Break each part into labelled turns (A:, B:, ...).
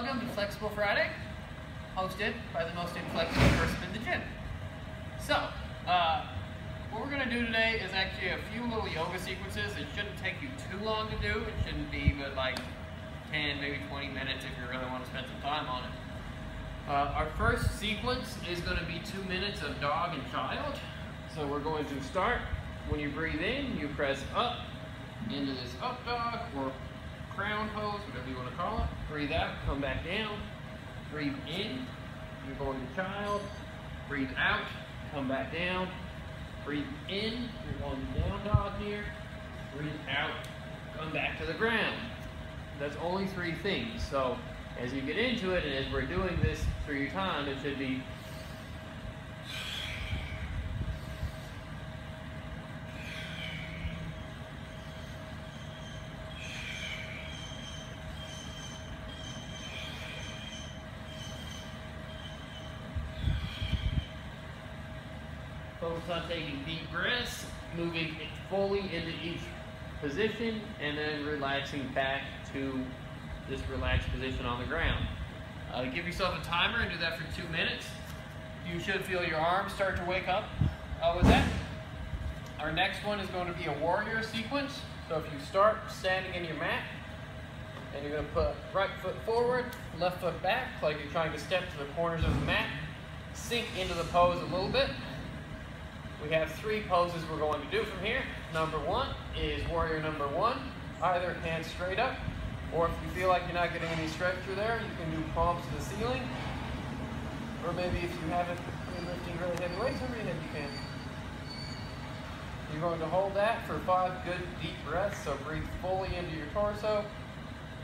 A: welcome to Flexible Friday, hosted by the most inflexible person in the gym. So, what we're going to do today is actually a few little yoga sequences. It shouldn't take you too long to do. It shouldn't be but like 10, maybe 20 minutes if you really want to spend some time on it. Our first sequence is going to be 2 minutes of dog and child. So we're going to start, when you breathe in, you press up into this up dog or crown pose, whatever you want to call it. Breathe out, come back down. Breathe in, you're going to child. Breathe out, come back down. Breathe in, you're going to down dog here. Breathe out, come back to the ground. That's only 3 things. So as you get into it, and as we're doing this 3 times, it should be focus on taking deep breaths, moving it fully into each position, and then relaxing back to this relaxed position on the ground. Give yourself a timer and do that for 2 minutes. You should feel your arms start to wake up with that. Our next one is going to be a warrior sequence. So if you start standing in your mat, and you're going to put right foot forward, left foot back, like you're trying to step to the corners of the mat. Sink into the pose a little bit. We have 3 poses we're going to do from here. Number 1 is warrior number 1. Either hands straight up, or if you feel like you're not getting any stretch through there, you can do palms to the ceiling. Or maybe if you haven't been lifting really heavy weights over your head, you can. You're going to hold that for 5 good deep breaths. So breathe fully into your torso.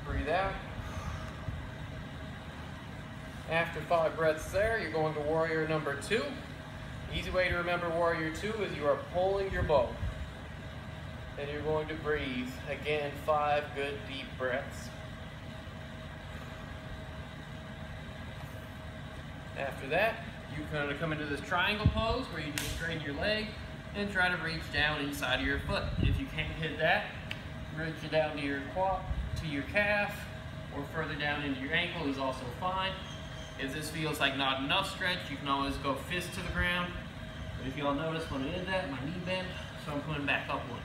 A: Breathe out. After 5 breaths there, you're going to warrior number 2. Easy way to remember warrior 2 is you are pulling your bow. And you're going to breathe, again, 5 good deep breaths. After that, you're going to come into this triangle pose where you just straighten your leg and try to reach down inside of your foot. If you can't hit that, reach it down to your quad, to your calf, or further down into your ankle is also fine. If this feels like not enough stretch, you can always go fist to the ground. But if y'all notice when I did that, my knee bent, so I'm coming back up one.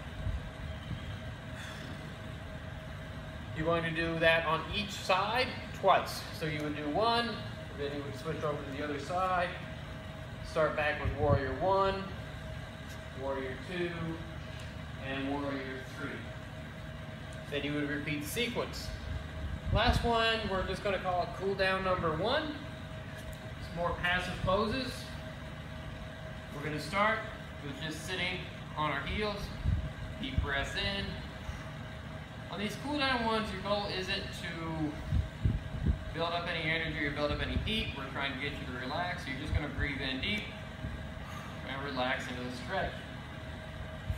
A: You're going to do that on each side twice. So you would do 1, then you would switch over to the other side. Start back with warrior 1, warrior 2, and warrior 3. Then you would repeat the sequence. Last one, we're just going to call it cool down number 1. It's more passive poses. We're going to start with just sitting on our heels. Deep breaths in. On these cool down ones, your goal isn't to build up any energy or build up any heat. We're trying to get you to relax. You're just going to breathe in deep and relax into the stretch.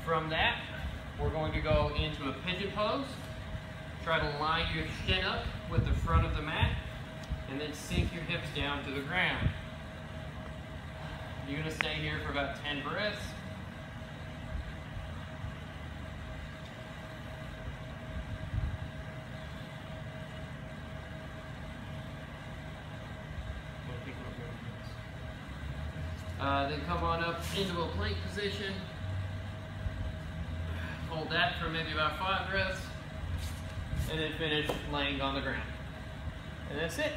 A: From that, we're going to go into a pigeon pose. Try to line your chin up with the front of the mat and then sink your hips down to the ground. You're going to stay here for about 10 breaths. Then come on up into a plank position. Hold that for maybe about 5 breaths. And then finish laying on the ground. And that's it.